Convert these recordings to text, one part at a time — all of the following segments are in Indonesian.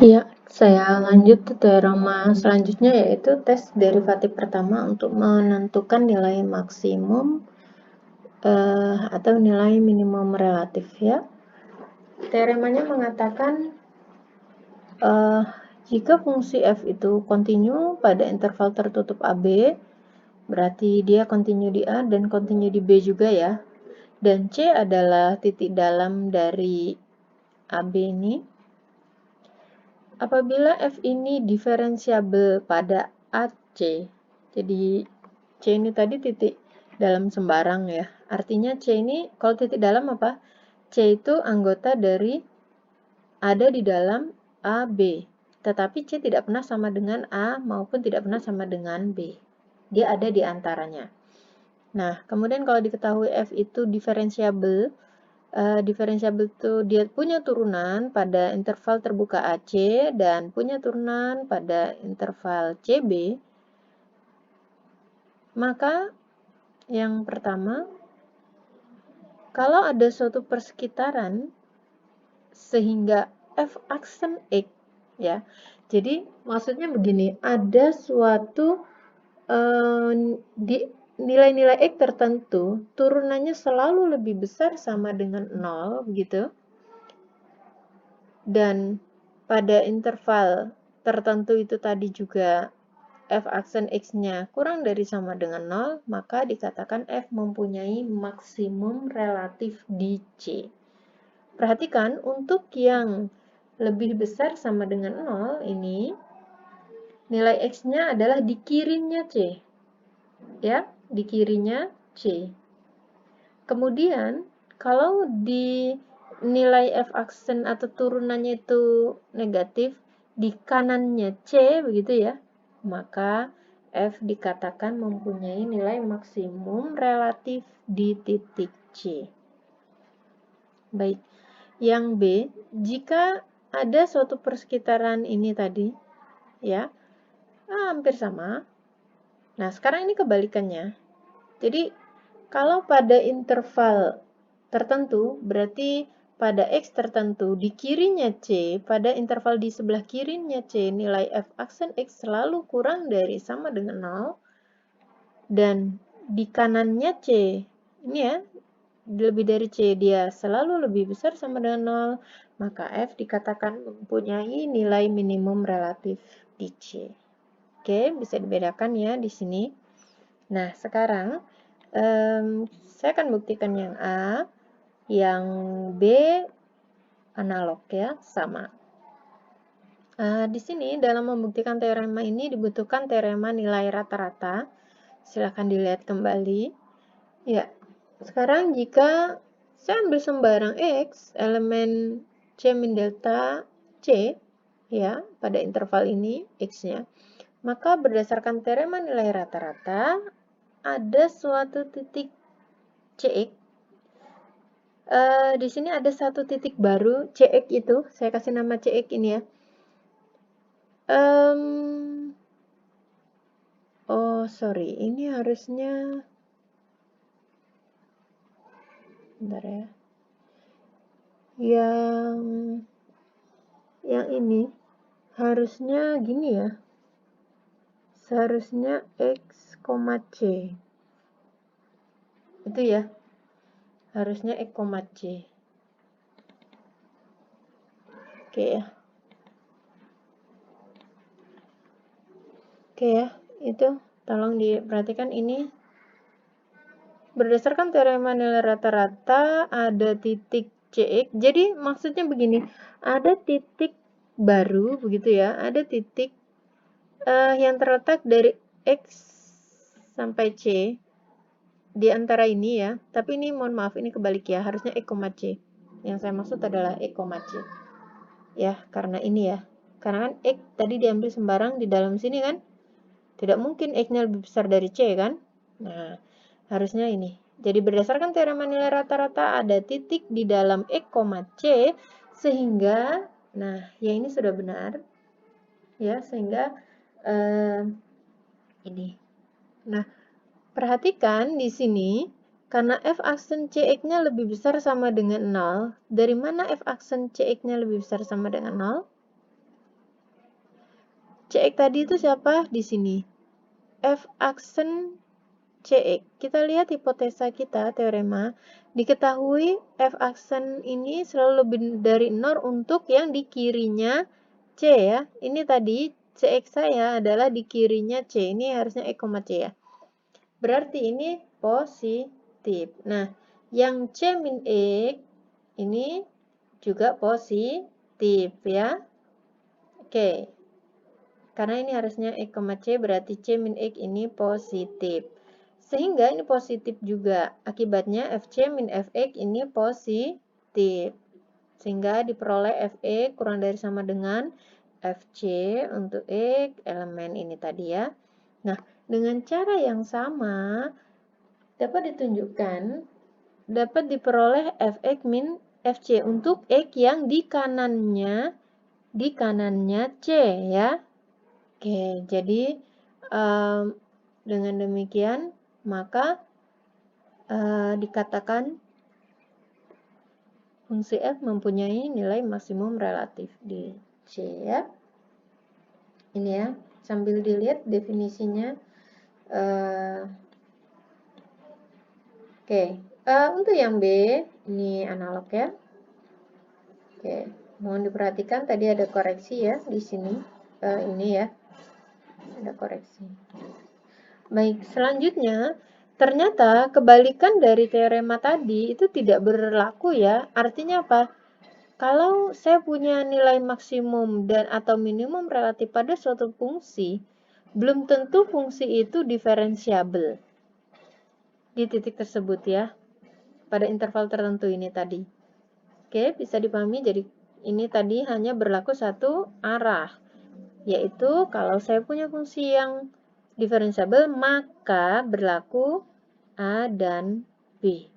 Iya, saya lanjut ke teorema selanjutnya yaitu tes derivatif pertama untuk menentukan nilai maksimum atau nilai minimum relatif ya. Teoremanya mengatakan jika fungsi f itu kontinu pada interval tertutup AB, berarti dia kontinu di A dan kontinu di B juga ya. Dan C adalah titik dalam dari AB ini. Apabila f ini diferensiabel pada AC, jadi C ini tadi titik dalam sembarang ya. Artinya C ini, kalau titik dalam apa? C itu anggota dari ada di dalam AB. Tetapi C tidak pernah sama dengan A maupun tidak pernah sama dengan B. Dia ada di antaranya. Nah, kemudian kalau diketahui f itu diferensiabel, diferensiabel itu dia punya turunan pada interval terbuka AC dan punya turunan pada interval CB, maka yang pertama, kalau ada suatu persekitaran sehingga f aksen X ya, jadi maksudnya begini, ada suatu di nilai-nilai X tertentu turunannya selalu lebih besar sama dengan 0 gitu. Dan pada interval tertentu itu tadi juga f aksen X-nya kurang dari sama dengan 0, maka dikatakan f mempunyai maksimum relatif di C. Perhatikan, untuk yang lebih besar sama dengan 0 ini, nilai X-nya adalah di kirinya C. Ya, di kirinya C. Kemudian, kalau di nilai f aksen atau turunannya itu negatif, di kanannya C, begitu ya, maka f dikatakan mempunyai nilai maksimum relatif di titik C. Baik, yang B, jika ada suatu persekitaran ini tadi, ya, hampir sama. Nah, sekarang ini kebalikannya. Jadi, kalau pada interval tertentu, berarti pada X tertentu, di kirinya C, pada interval di sebelah kirinya C, nilai f aksen X selalu kurang dari sama dengan 0, dan di kanannya C, ini ya, lebih dari C, dia selalu lebih besar sama dengan 0, maka f dikatakan mempunyai nilai minimum relatif di C. Oke, bisa dibedakan ya di sini. Nah, sekarang saya akan buktikan yang A, yang B analog ya, sama. Di sini dalam membuktikan teorema ini dibutuhkan teorema nilai rata-rata. Silahkan dilihat kembali. Ya, sekarang jika saya ambil sembarang X, elemen C min delta C, ya, pada interval ini X-nya, maka berdasarkan teorema nilai rata-rata, ada suatu titik Cx. Di sini ada satu titik baru, Cx itu, saya kasih nama Cx ini ya. Oh, sorry, ini harusnya, bentar ya. Yang ini harusnya gini ya. Seharusnya X, C. Itu ya. Harusnya X, C. Oke ya. Oke ya, itu tolong diperhatikan ini. Berdasarkan teorema nilai rata-rata ada titik Cx. Jadi maksudnya begini, ada titik baru begitu ya, ada titik yang terletak dari X sampai C di antara ini ya. Tapi ini mohon maaf, ini kebalik ya, harusnya X, C. Yang saya maksud adalah X, C. Ya, karena ini ya. Karena kan X tadi diambil sembarang di dalam sini kan. Tidak mungkin X-nya lebih besar dari C kan. Nah, harusnya ini. Jadi berdasarkan teorema nilai rata-rata ada titik di dalam X, C sehingga, nah ya ini sudah benar. Ya, sehingga ini. Nah, perhatikan di sini karena f aksen Cx-nya lebih besar sama dengan 0. Dari mana f aksen Cx-nya lebih besar sama dengan 0? Cx tadi itu siapa di sini? F aksen Cx. Kita lihat hipotesa kita, teorema. Diketahui F aksen ini selalu lebih dari 0 untuk yang di kirinya C ya. Ini tadi Cx saya adalah di kirinya C. Ini harusnya E, C ya. Berarti ini positif. Nah, yang C min X ini juga positif ya. Oke. Karena ini harusnya E, C, berarti C min X ini positif. Sehingga ini positif juga. Akibatnya Fc min Fx ini positif. Sehingga diperoleh Fe kurang dari sama dengan Fc untuk X, elemen ini tadi ya. Nah, dengan cara yang sama, dapat ditunjukkan, dapat diperoleh Fx min Fc untuk X yang di kanannya C ya. Oke, jadi dengan demikian maka dikatakan fungsi f mempunyai nilai maksimum relatif di C ya. Ini ya, sambil dilihat definisinya. Oke, untuk yang B ini analog ya. Oke, mohon diperhatikan tadi ada koreksi ya di sini. Ini ya. Ada koreksi. Baik, selanjutnya ternyata kebalikan dari teorema tadi itu tidak berlaku ya. Artinya apa? Kalau saya punya nilai maksimum dan atau minimum relatif pada suatu fungsi, belum tentu fungsi itu diferensiabel di titik tersebut ya, pada interval tertentu ini tadi. Oke, bisa dipahami. Jadi ini tadi hanya berlaku satu arah, yaitu kalau saya punya fungsi yang diferensiabel maka berlaku A dan B.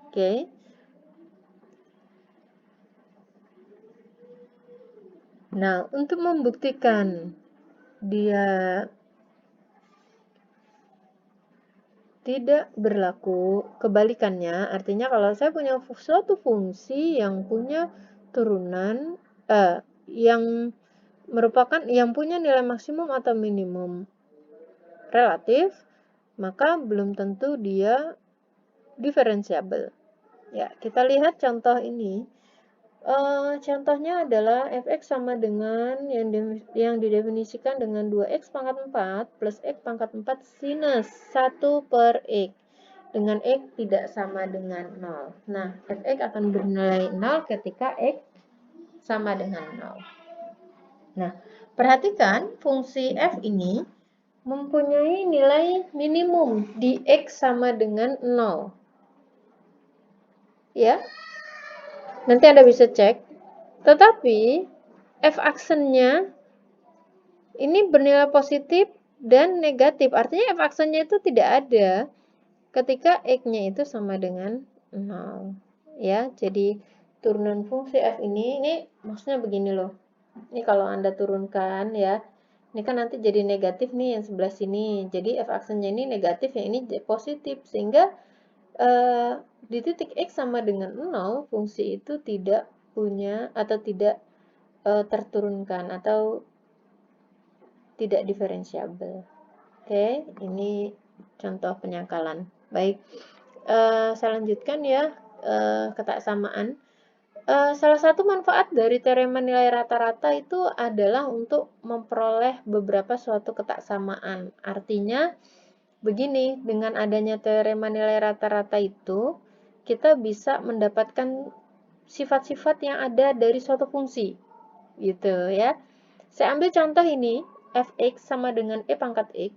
Oke. Nah, untuk membuktikan dia tidak berlaku, kebalikannya, artinya kalau saya punya suatu fungsi yang punya turunan, yang merupakan yang punya nilai maksimum atau minimum relatif, maka belum tentu dia diferensiabel. Ya, kita lihat contoh ini. Contohnya adalah fx sama dengan yang didefinisikan dengan 2x pangkat 4 plus x pangkat 4 sinus 1 per x. Dengan x tidak sama dengan 0. Nah, fx akan bernilai 0 ketika x sama dengan 0. Nah, perhatikan fungsi f ini mempunyai nilai minimum di x sama dengan 0. Ya, nanti Anda bisa cek. Tetapi f aksennya ini bernilai positif dan negatif. Artinya f aksennya itu tidak ada ketika x-nya itu sama dengan 0. Ya, jadi turunan fungsi f ini maksudnya begini loh. Ini kalau Anda turunkan ya. Ini kan nanti jadi negatif nih yang sebelah sini. Jadi f aksennya ini negatif, yang ini positif. Sehingga di titik x sama dengan 0, fungsi itu tidak punya atau tidak terturunkan atau tidak diferensiabel. Oke, ini contoh penyangkalan. Baik, saya lanjutkan ya, ketaksamaan. Salah satu manfaat dari teorema nilai rata-rata itu adalah untuk memperoleh beberapa suatu ketaksamaan. Artinya, begini, dengan adanya teorema nilai rata-rata itu, kita bisa mendapatkan sifat-sifat yang ada dari suatu fungsi. Gitu ya. Saya ambil contoh ini, fx sama dengan e pangkat x.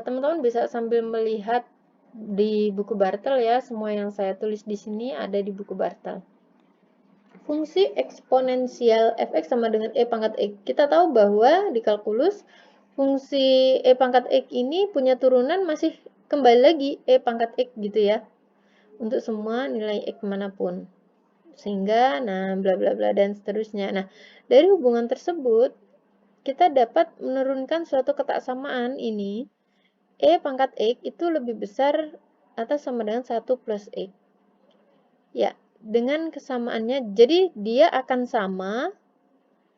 Teman-teman bisa sambil melihat di buku Bartel ya, semua yang saya tulis di sini ada di buku Bartel. Fungsi eksponensial fx sama dengan e pangkat x. Kita tahu bahwa di kalkulus, fungsi e pangkat x ini punya turunan masih kembali lagi e pangkat x gitu ya, untuk semua nilai x manapun. Sehingga, nah, bla bla bla dan seterusnya. Nah, dari hubungan tersebut, kita dapat menurunkan suatu ketaksamaan ini, e pangkat x itu lebih besar atau sama dengan 1 plus x. Ya, dengan kesamaannya, jadi dia akan sama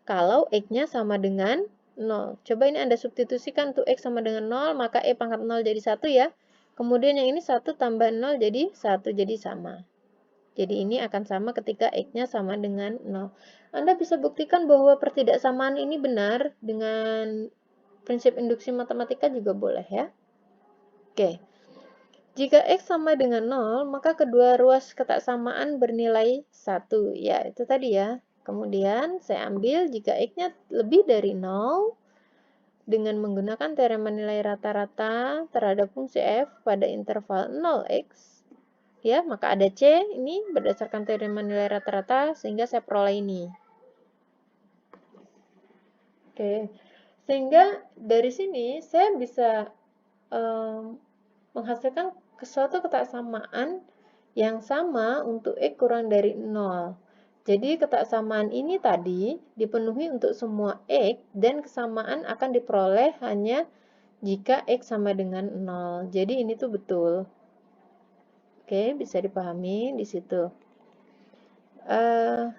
kalau X-nya sama dengan 0. Coba ini Anda substitusikan untuk X sama dengan 0, maka E pangkat 0 jadi 1 ya. Kemudian yang ini 1 tambah 0 jadi 1, jadi sama. Jadi ini akan sama ketika X-nya sama dengan 0. Anda bisa buktikan bahwa pertidaksamaan ini benar dengan prinsip induksi matematika juga boleh ya. Oke. Jika X sama dengan 0, maka kedua ruas ketaksamaan bernilai 1. Ya, itu tadi ya. Kemudian saya ambil jika X-nya lebih dari 0, dengan menggunakan teorema nilai rata-rata terhadap fungsi f pada interval 0x, ya, maka ada C ini berdasarkan teorema nilai rata-rata, sehingga saya peroleh ini. Oke, sehingga dari sini saya bisa menghasilkan suatu ketaksamaan yang sama untuk X kurang dari 0. Jadi ketaksamaan ini tadi dipenuhi untuk semua X dan kesamaan akan diperoleh hanya jika X sama dengan 0. Jadi ini tuh betul. Oke, bisa dipahami di situ.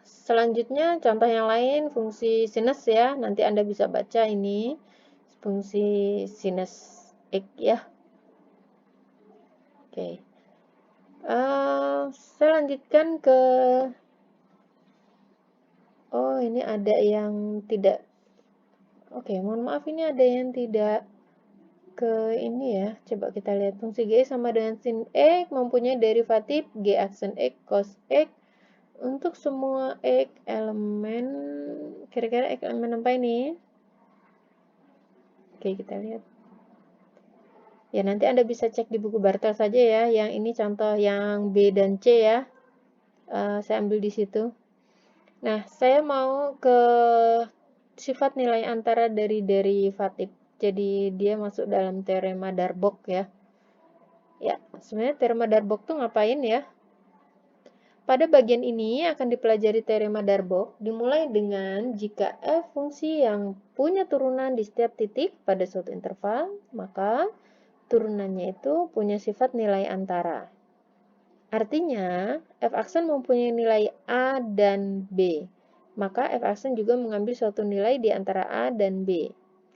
Selanjutnya contoh yang lain fungsi sinus ya. Nanti Anda bisa baca ini fungsi sinus X ya. Oke. Saya lanjutkan ke ini ada yang tidak. Oke, mohon maaf ini ada yang tidak ke ini ya. Coba kita lihat fungsi G sama dengan sin X mempunyai derivatif G aksen X cos X untuk semua X elemen. Kira-kira X elemen apa ini? Oke, kita lihat. Ya, nanti Anda bisa cek di buku Bartel saja ya. Yang ini contoh yang B dan C ya. Saya ambil di situ. Nah, saya mau ke sifat nilai antara dari derivatif. Jadi, dia masuk dalam teorema Darboux ya. Ya, sebenarnya teorema Darboux tuh ngapain ya? Pada bagian ini akan dipelajari teorema Darboux dimulai dengan jika f fungsi yang punya turunan di setiap titik pada suatu interval, maka turunannya itu punya sifat nilai antara. Artinya, f aksen mempunyai nilai A dan B. Maka f aksen juga mengambil suatu nilai di antara A dan B.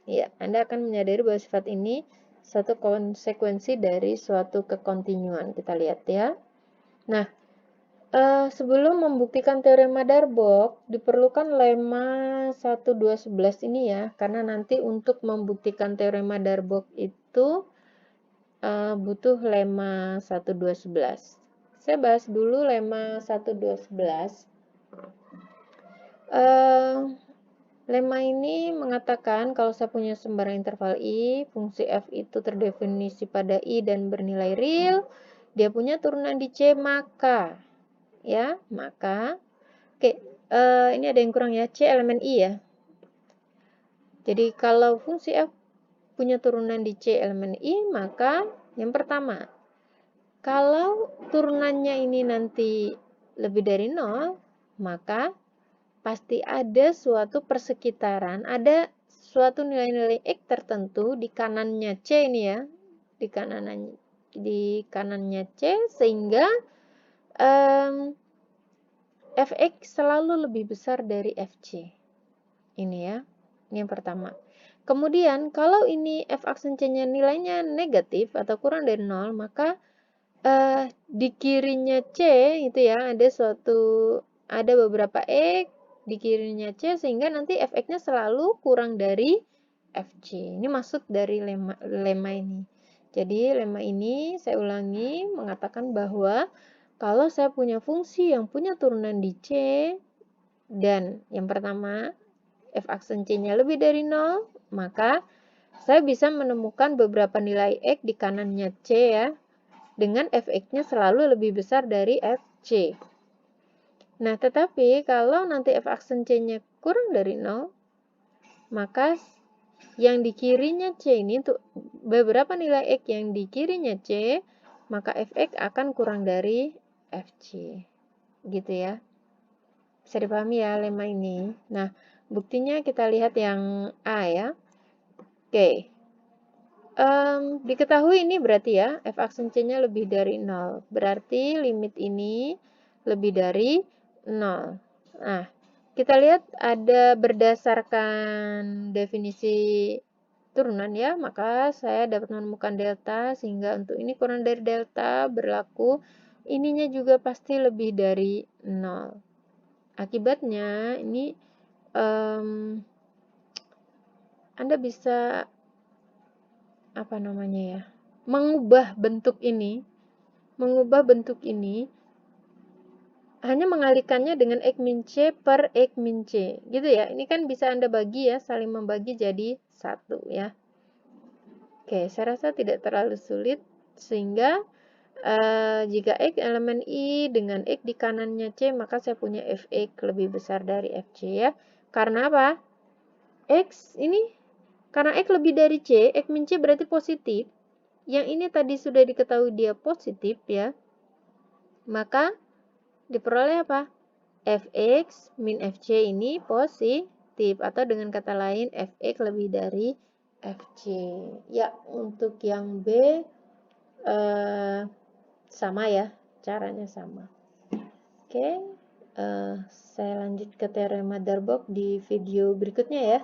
Ya, Anda akan menyadari bahwa sifat ini satu konsekuensi dari suatu kekontinuan. Kita lihat ya. Nah, sebelum membuktikan teorema Darboux, diperlukan lemma 1, 2, 11 ini ya. Karena nanti untuk membuktikan teorema Darboux itu butuh lemma 1, 2, 11. Saya bahas dulu lemma 1, 2, 11. Lemma ini mengatakan kalau saya punya sembarang interval I, fungsi f itu terdefinisi pada I dan bernilai real, dia punya turunan di C, maka oke, ini ada yang kurang ya, C elemen I ya. Jadi kalau fungsi f punya turunan di C elemen I, maka yang pertama, kalau turunannya ini nanti lebih dari 0, maka pasti ada suatu persekitaran, ada suatu nilai-nilai X tertentu di kanannya C ini ya, di kanannya C, sehingga fx selalu lebih besar dari fc. Ini ya, ini yang pertama. Kemudian, kalau ini f aksen C-nya nilainya negatif atau kurang dari 0, maka di kirinya C itu ya, ada beberapa X di kirinya C, sehingga nanti fx-nya selalu kurang dari fc. Ini maksud dari lemma ini. Jadi, lemma ini saya ulangi mengatakan bahwa kalau saya punya fungsi yang punya turunan di C, dan yang pertama f aksen C-nya lebih dari 0, maka saya bisa menemukan beberapa nilai X di kanannya C ya, dengan fx-nya selalu lebih besar dari fc. Nah, tetapi kalau nanti f aksen C-nya kurang dari 0, maka yang di kirinya C ini, untuk beberapa nilai X yang di kirinya C, maka fx akan kurang dari fc. Gitu ya. Bisa dipahami ya lemma ini. Nah, buktinya kita lihat yang A ya. Oke. Diketahui ini berarti ya, f aksen C-nya lebih dari 0. Berarti limit ini lebih dari 0. Nah, Kita lihat ada berdasarkan definisi turunan ya, maka saya dapat menemukan delta, sehingga untuk ini kurang dari delta berlaku, ininya juga pasti lebih dari 0. Akibatnya, ini Anda bisa, apa namanya ya, mengubah bentuk ini hanya mengalihkannya dengan X min C per X min C, gitu ya. Ini kan bisa Anda bagi ya, saling membagi jadi 1 ya. Oke, saya rasa tidak terlalu sulit, sehingga jika X elemen I dengan X di kanannya C, maka saya punya Fx lebih besar dari Fc ya. Karena apa? X ini, karena X lebih dari C, X min C berarti positif. Yang ini tadi sudah diketahui dia positif ya. Maka diperoleh apa? Fx min Fc ini positif, atau dengan kata lain Fx lebih dari Fc. Ya, untuk yang B sama ya, caranya sama. Oke, saya lanjut ke teorema Darboux di video berikutnya ya.